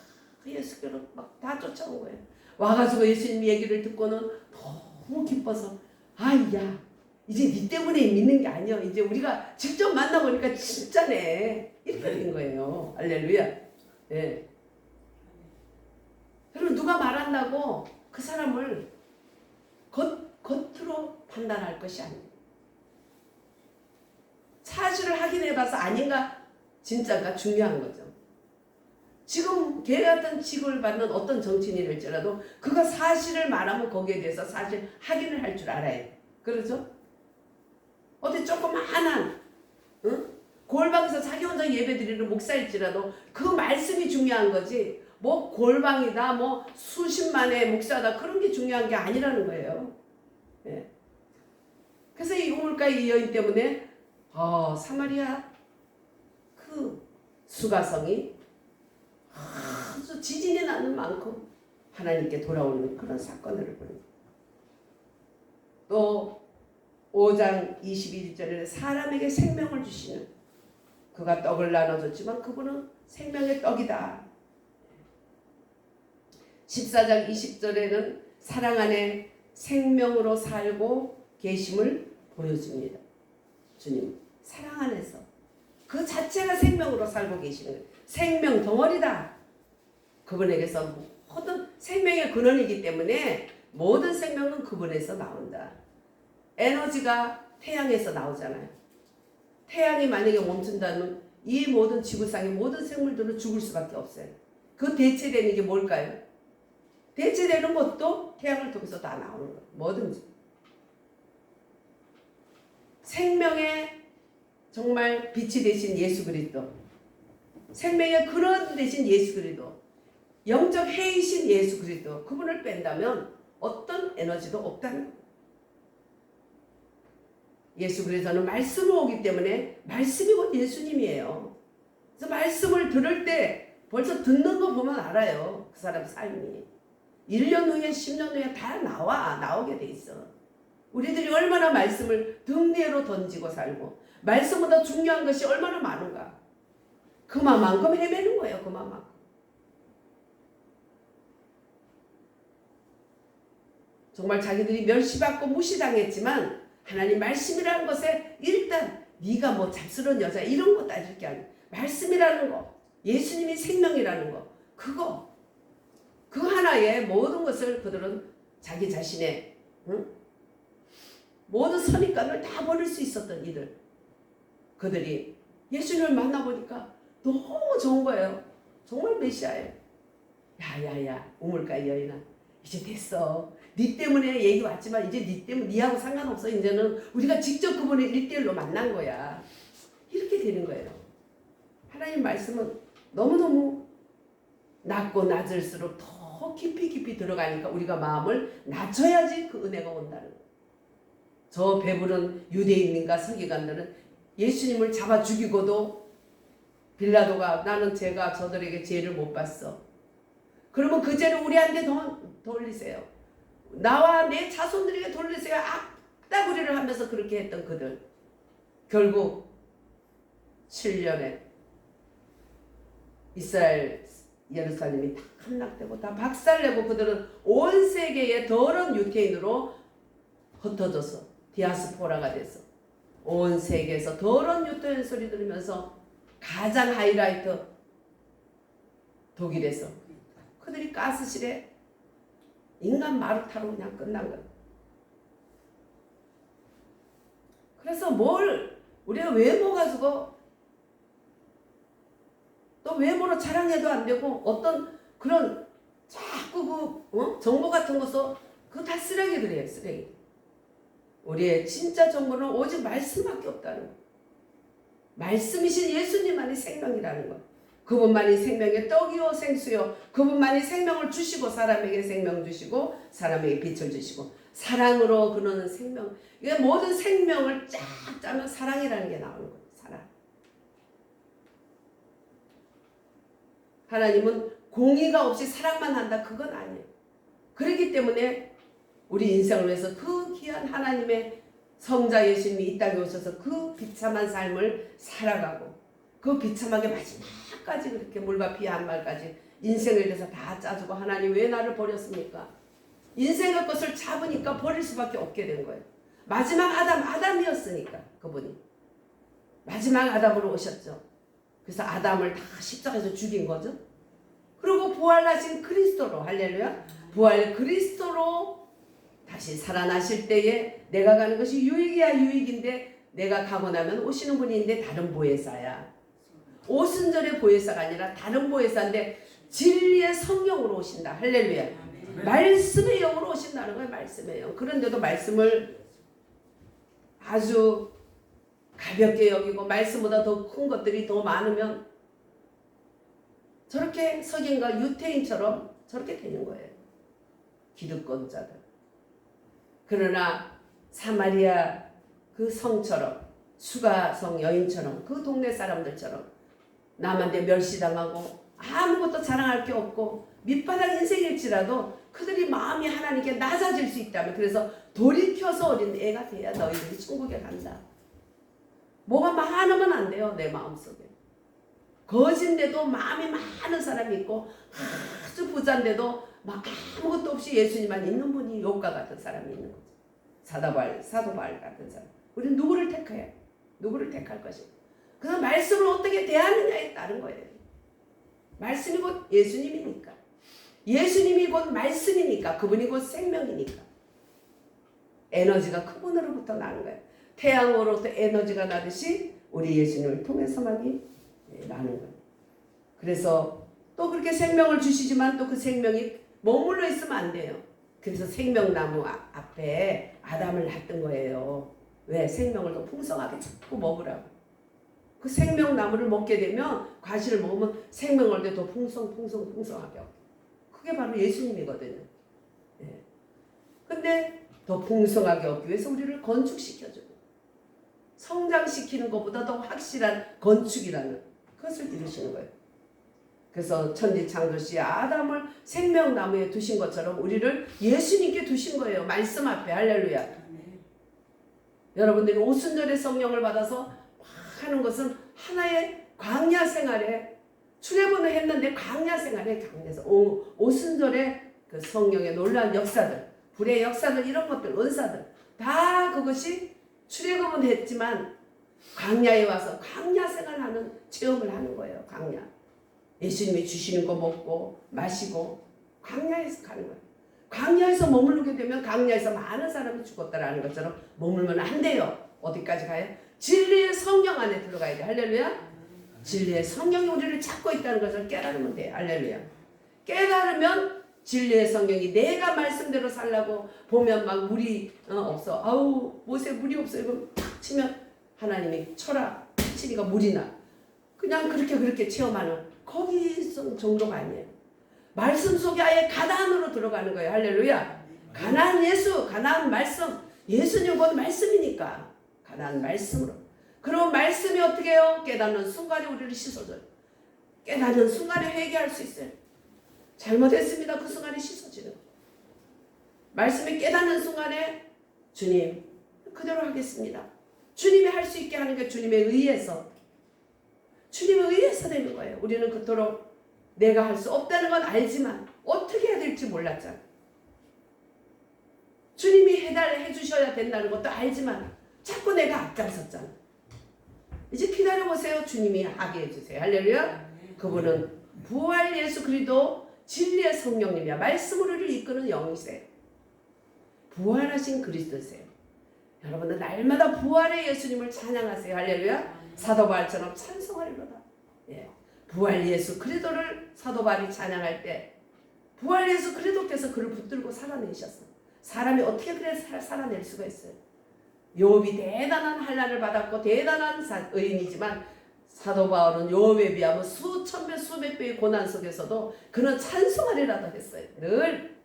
예수께로 막 다 쫓아온 거예요. 와가지고 예수님 얘기를 듣고는 너무 기뻐서 아이야 이제 네 때문에 믿는 게 아니야. 이제 우리가 직접 만나보니까 진짜네. 이렇게 된 거예요. 할렐루야. 네. 여러분 누가 말한다고 그 사람을 겉으로 판단할 것이 아니에요. 사실을 확인해봐서 아닌가 진짜가 중요한 거죠. 지금 개 같은 취급을 받는 어떤 정치인일지라도 그가 사실을 말하면 거기에 대해서 사실 확인을 할 줄 알아요. 그렇죠? 어디 조그마한 골방에서 자기 혼자 예배드리는 목사일지라도 그 말씀이 중요한 거지 뭐 골방이다 뭐 수십만의 목사다 그런 게 중요한 게 아니라는 거예요. 예. 그래서 이 우물가의 이 여인 때문에 사마리아 그 수가성이 아주 지진이 나는 만큼 하나님께 돌아오는 그런 사건을 보는 또 5장 21절에 사람에게 생명을 주시는 그가 떡을 나눠줬지만 그분은 생명의 떡이다. 14장 20절에는 사랑 안에 생명으로 살고 계심을 보여줍니다. 주님 사랑 안에서 그 자체가 생명으로 살고 계시는 거예요. 생명 덩어리다. 그분에게서 모든 생명의 근원이기 때문에 모든 생명은 그분에서 나온다. 에너지가 태양에서 나오잖아요. 태양이 만약에 멈춘다면 이 모든 지구상의 모든 생물들은 죽을 수밖에 없어요. 그 대체되는 게 뭘까요? 대체되는 것도 태양을 통해서 다 나오는 거예요. 뭐든지. 생명의 정말 빛이 되신 예수 그리스도, 생명의 근원 되신 예수 그리스도, 영적 해이신 예수 그리스도, 그분을 뺀다면 어떤 에너지도 없다는 거예요. 예수 그리스도는 말씀으로 오기 때문에 말씀이 곧 예수님이에요. 그래서 말씀을 들을 때 벌써 듣는 거 보면 알아요. 그 사람 삶이. 1년 후에 10년 후에 다 나오게 돼 있어. 우리들이 얼마나 말씀을 등 위로 던지고 살고 말씀보다 중요한 것이 얼마나 많은가. 그만큼 헤매는 거예요. 그만큼. 정말 자기들이 멸시받고 무시당했지만 하나님 말씀이라는 것에 일단 네가 뭐 잡스러운 여자 이런 거 따질 게 아니에요. 말씀이라는 거, 예수님이 생명이라는 거, 그 하나에 모든 것을 그들은 자기 자신의 모든 선입관을 다 버릴 수 있었던 이들. 그들이 예수님을 만나보니까 너무 좋은 거예요. 정말 메시아예요. 야야야 우물가 여인아 이제 됐어. 네 때문에 얘기 왔지만 이제 네 때문에 네하고 상관없어. 이제는 우리가 직접 그분을 1대1로 만난 거야. 이렇게 되는 거예요. 하나님 말씀은 너무너무 낮고 낮을수록 더 깊이 들어가니까 우리가 마음을 낮춰야지 그 은혜가 온다는 거예요. 저 배부른 유대인민과 서기관들은 예수님을 잡아 죽이고도 빌라도가 나는 제가 저들에게 죄를 못 봤어. 그러면 그 죄를 우리한테 돌리세요. 나와 내 자손들에게 돌리세요. 악다구리를 하면서 그렇게 했던 그들. 결국 7년에 이스라엘 예루살렘이 다 함락되고 다 박살내고 그들은 온 세계의 더러운 유태인으로 흩어져서 디아스포라가 돼서 온 세계에서 더러운 유태인 소리 들으면서 가장 하이라이트 독일에서 그들이 가스실에 인간 마루타로 그냥 끝난 거예요. 그래서 우리가 외모 가지고 또 외모로 자랑해도 안 되고 어떤 그런 자꾸 정보 같은 것도 그거 다 쓰레기들이에요. 쓰레기. 우리의 진짜 정보는 오직 말씀밖에 없다는 거. 말씀이신 예수님만이 생명이라는 거. 그분만이 생명의 떡이요 생수요. 그분만이 생명을 주시고 사람에게 생명 주시고 사람에게 빛을 주시고 사랑으로 그는 생명. 이게 모든 생명을 쫙 짜면 사랑이라는 게 나오는 거예요. 사랑. 하나님은 공의가 없이 사랑만 한다. 그건 아니에요. 그렇기 때문에 우리 인생을 위해서 그 귀한 하나님의 성자 예수님이 이 땅에 오셔서 그 비참한 삶을 살아가고 그 비참하게 마지막까지 그렇게 물과 피 한 말까지 인생에 대해서 다 짜주고 하나님 왜 나를 버렸습니까? 인생의 것을 잡으니까 버릴 수밖에 없게 된 거예요. 마지막 아담이었으니까 그분이 마지막 아담으로 오셨죠. 그래서 아담을 다 십자가에서 죽인 거죠. 그리고 부활하신 그리스도로 할렐루야 부활 그리스도로 다시 살아나실 때에 내가 가는 것이 유익이야 유익인데 내가 가고 나면 오시는 분이 있는데 다른 보혜사야. 오순절의 보혜사가 아니라 다른 보혜사인데 진리의 성령으로 오신다. 할렐루야. 말씀의 영으로 오신다는 거예요. 말씀의 영. 그런데도 말씀을 아주 가볍게 여기고 말씀보다 더 큰 것들이 더 많으면 저렇게 석인과 유태인처럼 저렇게 되는 거예요. 기득권자들. 그러나 사마리아 그 성처럼 수가성 여인처럼 그 동네 사람들처럼 남한테 멸시당하고 아무것도 자랑할 게 없고 밑바닥 인생일지라도 그들이 마음이 하나님께 낮아질 수 있다면 그래서 돌이켜서 어린 애가 돼야 너희들이 천국에 간다. 뭐가 많으면 안 돼요. 내 마음속에. 거진데도 마음이 많은 사람이 있고 아주 부자인데도 막 아무것도 없이 예수님만 있는 분이 욥과 같은 사람이 있는 거죠. 사도 바울 같은 사람. 우리는 누구를 택해요? 누구를 택할 것인가? 그래서 말씀을 어떻게 대하느냐에 따른 거예요. 말씀이 곧 예수님이니까. 예수님이 곧 말씀이니까. 그분이 곧 생명이니까. 에너지가 그분으로부터 나는 거예요. 태양으로부터 에너지가 나듯이 우리 예수님을 통해서만이 나는 거예요. 그래서 또 그렇게 생명을 주시지만 또 그 생명이 머물러 있으면 안 돼요. 그래서 생명나무 앞에 아담을 놨던 거예요. 왜? 생명을 더 풍성하게 자꾸 먹으라고. 그 생명나무를 먹게 되면 과실을 먹으면 생명을 더 풍성하게 하고. 그게 바로 예수님이거든요. 예. 근데 더 풍성하게 얻기 위해서 우리를 건축시켜줘요. 성장시키는 것보다 더 확실한 건축이라는 그것을 이루시는 거예요. 그래서 천지창조시 아담을 생명나무에 두신 것처럼 우리를 예수님께 두신 거예요. 말씀 앞에. 할렐루야. 여러분들이 오순절의 성령을 받아서 막 하는 것은 하나의 광야 생활에 출애굽을 했는데 광야 생활에 강해서 오순절의 그 성령의 놀라운 역사들, 불의 역사들, 이런 것들, 은사들 다 그것이 출애굽은 했지만 광야에 와서 광야 생활하는 체험을 하는 거예요. 광야. 예수님이 주시는 거 먹고 마시고 광야에서 가는 거예요. 광야에서 머무르게 되면 광야에서 많은 사람이 죽었다라는 것처럼 머물면 안 돼요. 어디까지 가요? 진리의 성령 안에 들어가야 돼. 할렐루야. 진리의 성령이 우리를 찾고 있다는 것을 깨달으면 돼. 할렐루야. 깨달으면 진리의 성령이 내가 말씀대로 살라고 보면 막 물이 없어. 아우 못에 물이 없어. 이거 탁 치면 하나님이 쳐라. 치니까 물이 나. 그냥 그렇게 체험하는 거기 정도가 아니에요. 말씀 속에 아예 가나안으로 들어가는 거예요. 할렐루야. 가나안 예수, 가나안 말씀. 예수님 곧 말씀이니까 가나안 말씀으로. 그럼 말씀이 어떻게 해요? 깨닫는 순간에 우리를 씻어줘요. 깨닫는 순간에 회개할 수 있어요. 잘못했습니다. 그 순간에 씻어지는 거예요. 말씀이 깨닫는 순간에 주님 그대로 하겠습니다. 주님이 할 수 있게 하는 게 주님에 의해서, 주님에 의해서 되는 거예요. 우리는 그토록 내가 할 수 없다는 건 알지만 어떻게 해야 될지 몰랐잖아. 주님이 해주셔야 된다는 것도 알지만 자꾸 내가 앞장섰잖아. 이제 기다려보세요. 주님이 하게 해주세요. 할렐루야. 그분은 부활 예수 그리스도 진리의 성령님이야. 말씀으로 우리를 이끄는 영이세요. 부활하신 그리스도세요. 여러분들 날마다 부활의 예수님을 찬양하세요. 할렐루야. 사도 바울처럼 찬송하리로다. 예. 부활 예수 그리스도를 사도 바울이 찬양할 때 부활 예수 그리스도께서 그를 붙들고 살아내셨어. 사람이 어떻게 그래 살아낼 수가 있어요? 욥이 대단한 환난을 받았고 대단한 의인이지만 사도 바울은 욥에 비하면 수천 배 수백 배의 고난 속에서도 그는 찬송하리라도 했어요. 늘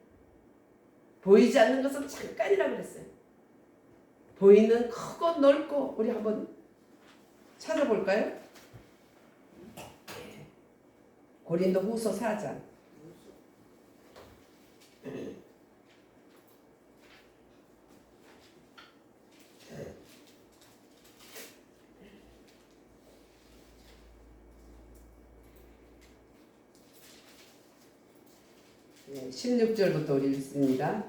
보이지 않는 것은 잠깐이라고 그랬어요. 보이는 크고 넓고, 우리 한번 찾아볼까요? 고린도 후서 4장. 16절부터 우리 읽습니다.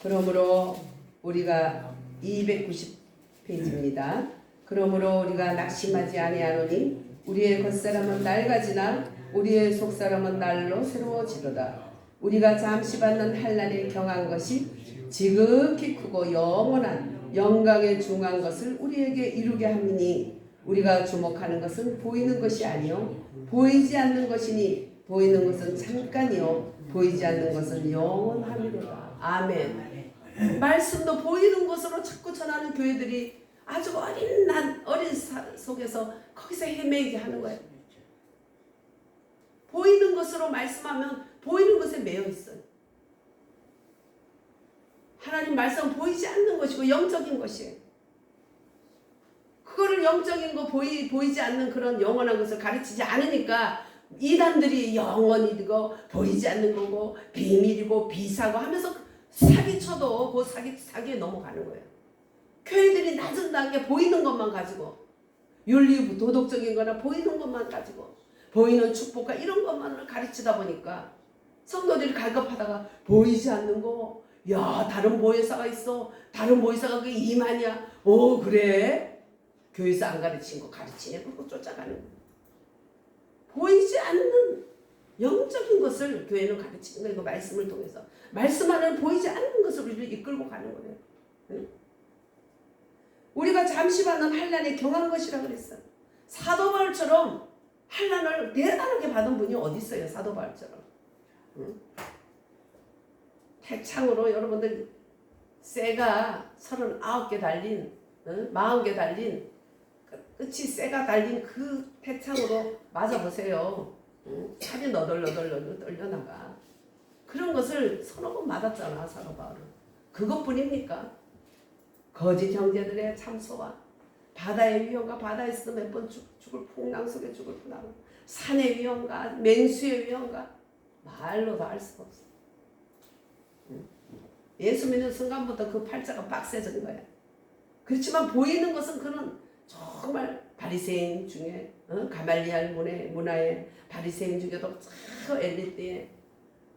그러므로 우리가 290페이지입니다. 그러므로 우리가 낙심하지 아니하노니 우리의 겉사람은 낡아지나 우리의 속사람은 날로 새로워지도다. 우리가 잠시 받는 환난에 경한 것이 지극히 크고 영원한 영광에 중한 것을 우리에게 이루게 함이니 우리가 주목하는 것은 보이는 것이 아니요 보이지 않는 것이니 보이는 것은 잠깐이요 보이지 않는 것은 영원함이로다. 아멘. 말씀도 보이는 것으로 자꾸 전하는 교회들이 아주 어린 속에서 거기서 헤매게 하는 거예요. 보이는 것으로 말씀하면 보이는 것에 매여 있어요. 하나님 말씀은 보이지 않는 것이고 영적인 것이에요. 그거를 영적인 거 보이지 않는 그런 영원한 것을 가르치지 않으니까 이단들이 영원이 되고 보이지 않는 거고 비밀이고 비사고 하면서 사기쳐도 그 사기에 넘어가는 거예요. 교회들이 낮은 단계 보이는 것만 가지고 윤리 도덕적인 거나 보이는 것만 가지고 보이는 축복과 이런 것만을 가르치다 보니까 성도들이 갈급하다가 보이지 않는 거, 야 다른 보혜사가 있어, 다른 보혜사가 그게 이만이야, 그래? 교회에서 안 가르친 거 가르치네. 그거 쫓아가는 거예요. 보이지 않는 영적인 것을 교회는 가르치는 거예요. 그 말씀을 통해서. 말씀 안에는 보이지 않는 것을 우리를 이끌고 가는 거예요. 응? 우리가 잠시 받는 환난에 경한 것이라고 그랬어요. 사도 바울처럼 환난을 대단하게 받은 분이 어디 있어요? 사도 바울처럼. 응? 태창으로 여러분들 쇠가 39개 달린, 40개 달린, 끝이 쇠가 달린 그 태창으로 맞아보세요. 살이 너덜너덜 떨려나가. 그런 것을 서너 번 맞았잖아, 사도 바울은. 그것뿐입니까? 거짓 형제들의 참소와 바다의 위험과 바다에서 몇 번 죽을 풍랑 속에 죽을 뻔하고 산의 위험과 맹수의 위험과 말로도 알 수가 없어. 예수 믿는 순간부터 그 팔자가 빡세진 거야. 그렇지만 보이는 것은 그는 정말 바리새인 중에 가말리알 문화의 바리새인 중에도 참 엘리트에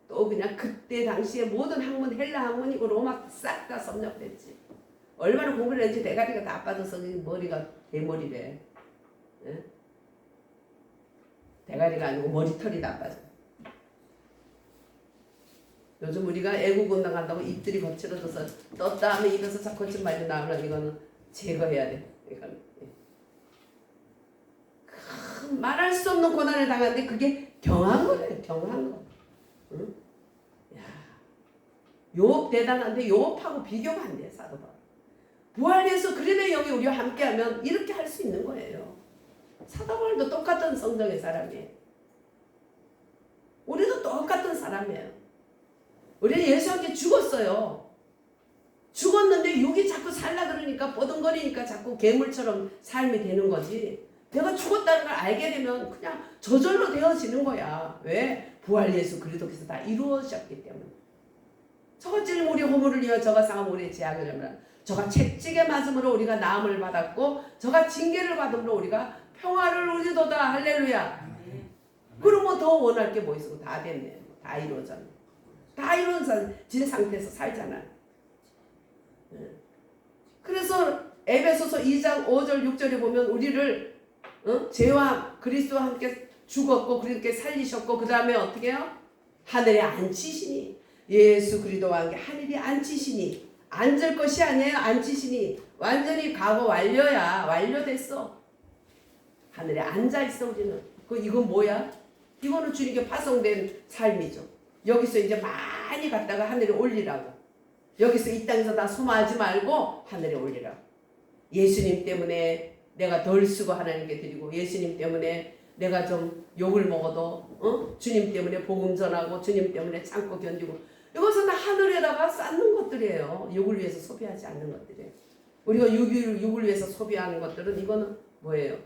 또 그냥 그때 당시에 모든 학문 헬라 학문이고 로마 싹 다 섭렵했지. 얼마나 공부를 했는지 대가리가 다 빠져서 머리가 대머리래. 예? 대가리가 아니고 머리털이 다 빠져. 요즘 우리가 애국운동 한다고 입들이 거칠어져서 떴다 하면 입에서 자꾸 거칠말이 나오는 이거는 제거해야 돼. 이거는. 말할 수 없는 고난을 당하는데 그게 경한 거래. 경한 거. 응? 야, 욥 대단한데 욥하고 비교가 안 돼. 사도 바울. 부활해서 그래도 여기 우리와 함께하면 이렇게 할 수 있는 거예요. 사도 바울도 똑같은 성정의 사람이에요. 우리도 똑같은 사람이에요. 우리는 예수와 함께 죽었어요. 죽었는데 육이 자꾸 살라 그러니까 뻐둥거리니까 자꾸 괴물처럼 삶이 되는 거지. 내가 죽었다는 걸 알게 되면 그냥 저절로 되어지는 거야. 왜? 부활 예수 그리스도께서 다 이루어졌기 때문에. 저가 찔 우리 허물을 위하여 저가 상함 우리의 죄악을 하면 저가 채찍에 맞음으로 우리가 나음을 받았고 저가 징계를 받음으로 우리가 평화를 누리도다. 할렐루야. 그러면 더 원할 게 뭐 있어? 다 됐네. 다 이루어졌네. 다 이루어진 상태에서 살잖아. 그래서 에베소서 2장 5절 6절에 보면 우리를 죄와 그리스도와 함께 죽었고 그렇게 살리셨고 그 다음에 어떻게 해요? 하늘에 앉히시니 예수 그리스도와 함께 하늘에 앉히시니 앉을 것이 아니에요. 앉히시니 완전히 과거 완료야. 완료됐어. 하늘에 앉아있어 우리는. 이건 뭐야? 이거는 주님께 파송된 삶이죠. 여기서 이제 많이 갔다가 하늘에 올리라고. 여기서 이 땅에서 다 소모하지 말고 하늘에 올리라고. 예수님 때문에 내가 덜 쓰고 하나님께 드리고 예수님 때문에 내가 좀 욕을 먹어도 주님 때문에 복음 전하고 주님 때문에 참고 견디고 이것은 하늘에다가 쌓는 것들이에요. 욕을 위해서 소비하지 않는 것들이에요. 우리가 욕을 위해서 소비하는 것들은 이거는 뭐예요?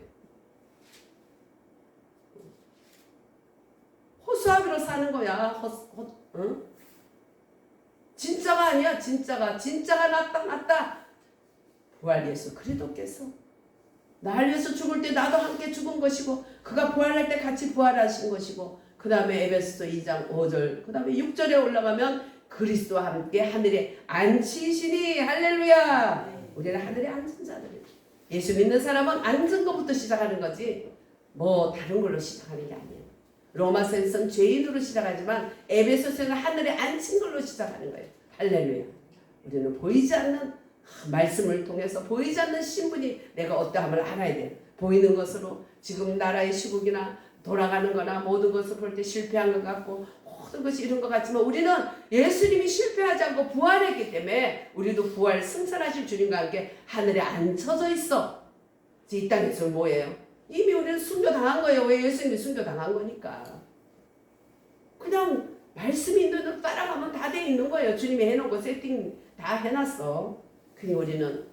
허수아비로 사는 거야. 진짜가 아니야. 진짜가 낫다. 부활 예수 그리스도께서 날 위해서 죽을 때 나도 함께 죽은 것이고 그가 부활할 때 같이 부활하신 것이고 그 다음에 에베소서 2장 5절 그 다음에 6절에 올라가면 그리스도와 함께 하늘에 앉히시니 할렐루야. 우리는 하늘에 앉은 자들이에요. 예수 믿는 사람은 앉은 것부터 시작하는 거지 뭐 다른 걸로 시작하는 게 아니에요. 로마서에서는 죄인으로 시작하지만 에베소서는 하늘에 앉힌 걸로 시작하는 거예요. 할렐루야. 우리는 보이지 않는 말씀을 통해서 보이지 않는 신분이 내가 어떠함을 알아야 돼. 보이는 것으로 지금 나라의 시국이나 돌아가는 거나 모든 것을 볼 때 실패한 것 같고 모든 것이 이런 것 같지만 우리는 예수님이 실패하지 않고 부활했기 때문에 우리도 부활 승천하실 주님과 함께 하늘에 앉혀져 있어. 이 땅에서 뭐예요? 이미 우리는 순교당한 거예요. 왜? 예수님이 순교당한 거니까. 그냥 말씀이 있는 대로 따라가면 다 돼 있는 거예요. 주님이 해놓은 거 세팅 다 해놨어. 그니 우리는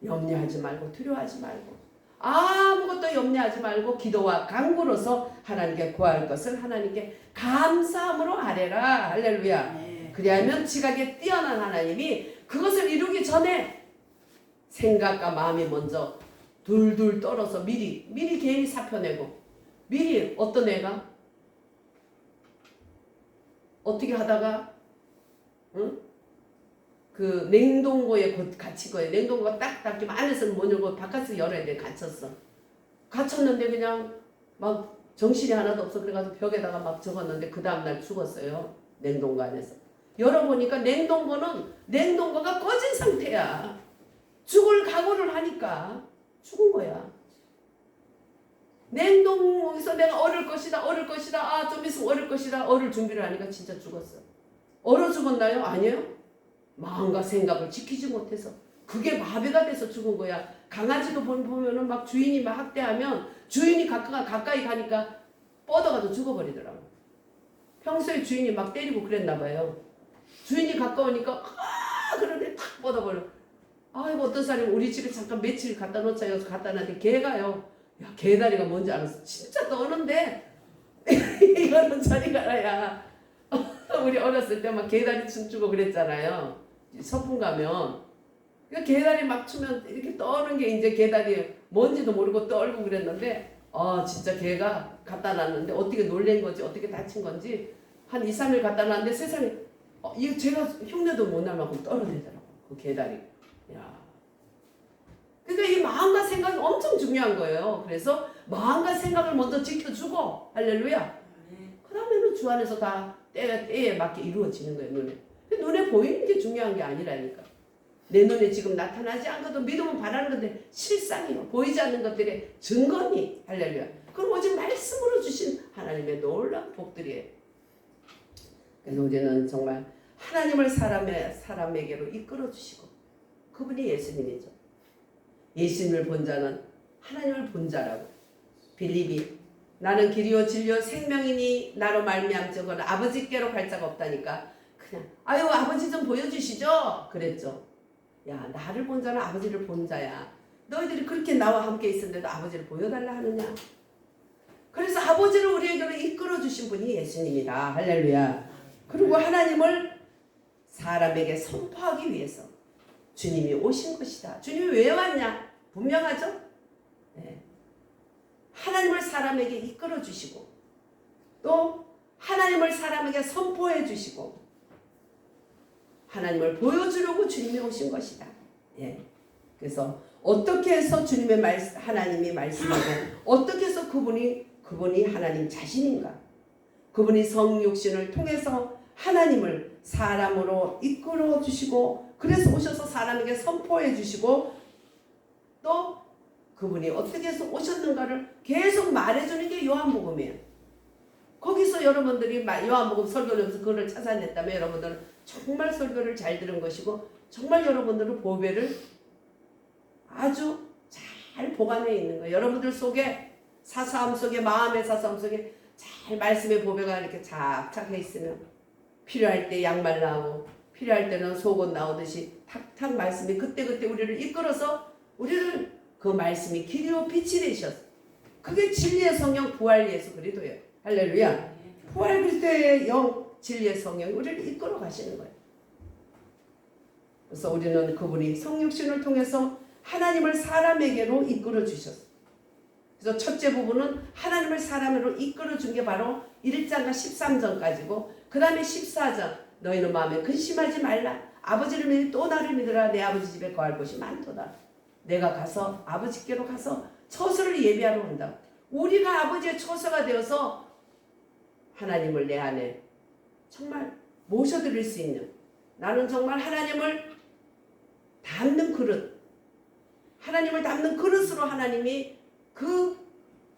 염려하지 말고 두려워하지 말고 아무것도 염려하지 말고 기도와 간구로서 하나님께 구할 것을 하나님께 감사함으로 아뢰라. 할렐루야. 네. 그리하면 지각에 뛰어난 하나님이 그것을 이루기 전에 생각과 마음이 먼저 둘둘 떨어서 미리 개인이 사표내고 미리 어떤 애가 어떻게 하다가 그 냉동고에 갇힌 거예요. 냉동고가 딱 닫히면 안에서는 못 열고 바깥에서 열어야 돼. 갇혔는데 그냥 막 정신이 하나도 없어. 그래가지고 벽에다가 막 적었는데 그 다음날 죽었어요. 냉동고 안에서. 열어보니까 냉동고가 꺼진 상태야. 죽을 각오를 하니까 죽은 거야. 냉동에서 내가 얼을 것이다. 아, 좀 있으면 얼을 것이다. 얼을 준비를 하니까 진짜 죽었어. 얼어 죽었나요? 아니에요. 마음과 생각을 지키지 못해서 그게 마비가 돼서 죽은 거야. 강아지도 보면은 막 주인이 막 학대하면 주인이 가까이 가니까 뻗어가지고 죽어버리더라고. 평소에 주인이 막 때리고 그랬나 봐요. 주인이 가까우니까 그런데 탁 뻗어버려. 아이고 어떤 사람이 우리 집에 잠깐 며칠 갖다 놓자 해서 갖다 놨는데 개가요. 야, 개다리가 뭔지 알았어. 진짜 떠는데 이거는 저리 가라야. 우리 어렸을 때 막 개다리 춤추고 그랬잖아요. 서풍 가면 그 계단이 막 추면 이렇게 떠는 게 이제 계단이 뭔지도 모르고 떨고 그랬는데 진짜 걔가 갖다 놨는데 어떻게 놀란 건지 어떻게 다친 건지 한 2, 3일 갖다 놨는데 세상에 이거 제가 흉내도 못 날 만큼 떨어지더라고 그 계단이. 야. 그러니까 이 마음과 생각이 엄청 중요한 거예요. 그래서 마음과 생각을 먼저 지켜주고 할렐루야. 그 다음에는 주 안에서 다 때에 맞게 이루어지는 거예요. 눈에 보이는 게 중요한 게 아니라니까. 내 눈에 지금 나타나지 않고도 믿음은 바라는 건데 실상이요. 보이지 않는 것들의 증거니 할렐루야. 그럼 오직 말씀으로 주신 하나님의 놀라운 복들이에요. 그래서 우리는 정말 하나님을 사람에게로 이끌어 주시고 그분이 예수님이죠. 예수님을 본 자는 하나님을 본 자라고. 빌립이 나는 길이요 진리요 생명이니 나로 말미암저건 아버지께로 갈 자가 없다니까 그냥 아유 아버지 좀 보여주시죠 그랬죠. 야 나를 본 자는 아버지를 본 자야. 너희들이 그렇게 나와 함께 있었는데도 아버지를 보여달라 하느냐. 그래서 아버지를 우리에게로 이끌어 주신 분이 예수님이다. 할렐루야. 그리고 하나님을 사람에게 선포하기 위해서 주님이 오신 것이다. 주님이 왜 왔냐? 분명하죠? 네. 하나님을 사람에게 이끌어 주시고 또 하나님을 사람에게 선포해 주시고 하나님을 보여주려고 주님이 오신 것이다. 예. 그래서 어떻게 해서 주님의 하나님이 말씀하고 어떻게 해서 그분이 하나님 자신인가? 그분이 성육신을 통해서 하나님을 사람으로 이끌어 주시고 그래서 오셔서 사람에게 선포해 주시고 또 그분이 어떻게 해서 오셨는가를 계속 말해주는 게 요한복음이에요. 거기서 여러분들이 요한복음 설교를 그거를 찾아냈다면 여러분들은 정말 설교를 잘 들은 것이고 정말 여러분들은 보배를 아주 잘 보관해 있는 거예요. 여러분들 속에 사사함 속에 마음의 사사함 속에 잘 말씀의 보배가 이렇게 착착해 있으면 필요할 때 양말 나오고 필요할 때는 속옷 나오듯이 탁탁 말씀이 그때그때 우리를 이끌어서 우리를 그 말씀이 길이요 빛이 되셨어. 그게 진리의 성령 부활 예수 그리스도예요. 할렐루야. 부활 그리스도의 영 진리의 성령이 우리를 이끌어 가시는 거예요. 그래서 우리는 그분이 성육신을 통해서 하나님을 사람에게로 이끌어 주셨어요. 그래서 첫째 부분은 하나님을 사람으로 이끌어 준 게 바로 1장과 13절까지고 그 다음에 14절 너희는 마음에 근심하지 말라. 아버지를 믿으니 또 나를 믿으라. 내 아버지 집에 거할 곳이 많도다. 내가 가서 아버지께로 가서 처소를 예비하러 온다. 우리가 아버지의 처소가 되어서 하나님을 내 안에 정말 모셔드릴 수 있는 나는 정말 하나님을 담는 그릇 하나님을 담는 그릇으로 하나님이 그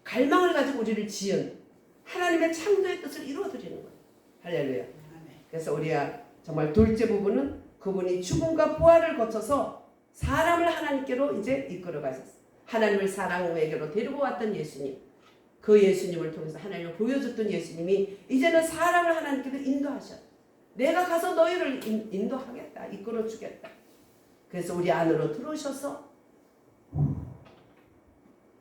갈망을 가지고 우리를 지은 하나님의 창조의 뜻을 이루어드리는 거예요. 할렐루야. 그래서 우리가 정말 둘째 부분은 그분이 죽음과 부활을 거쳐서 사람을 하나님께로 이제 이끌어 가셨어요. 하나님을 사람에게로 데리고 왔던 예수님. 그 예수님을 통해서 하나님을 보여줬던 예수님이 이제는 사람을 하나님께로 인도하셔. 내가 가서 너희를 인도하겠다. 이끌어 주겠다. 그래서 우리 안으로 들어오셔서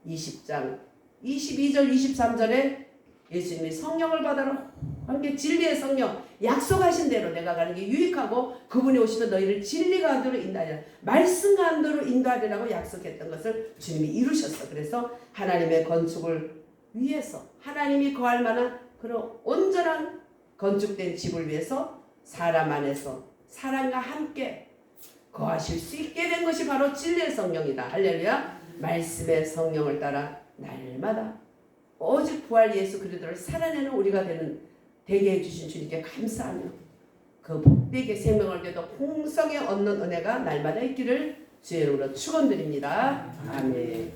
20장 22절 23절에 예수님이 성령을 받아라 한 게 진리의 성령 약속하신 대로 내가 가는 게 유익하고 그분이 오시면 너희를 진리가 한도로 인도하리라 말씀과 한도로 인도하리라고 약속했던 것을 주님이 이루셨어. 그래서 하나님의 건축을 위해서 하나님이 거할 만한 그런 온전한 건축된 집을 위해서 사람 안에서 사람과 함께 거하실 수 있게 된 것이 바로 진리의 성령이다. 할렐루야. 말씀의 성령을 따라 날마다 오직 부활 예수 그리스도를 살아내는 우리가 되게 해주신 주님께 감사하며 그 복되게 생명을 얻어 풍성히 얻는 은혜가 날마다 있기를 주의 이름으로 축원드립니다. 아멘.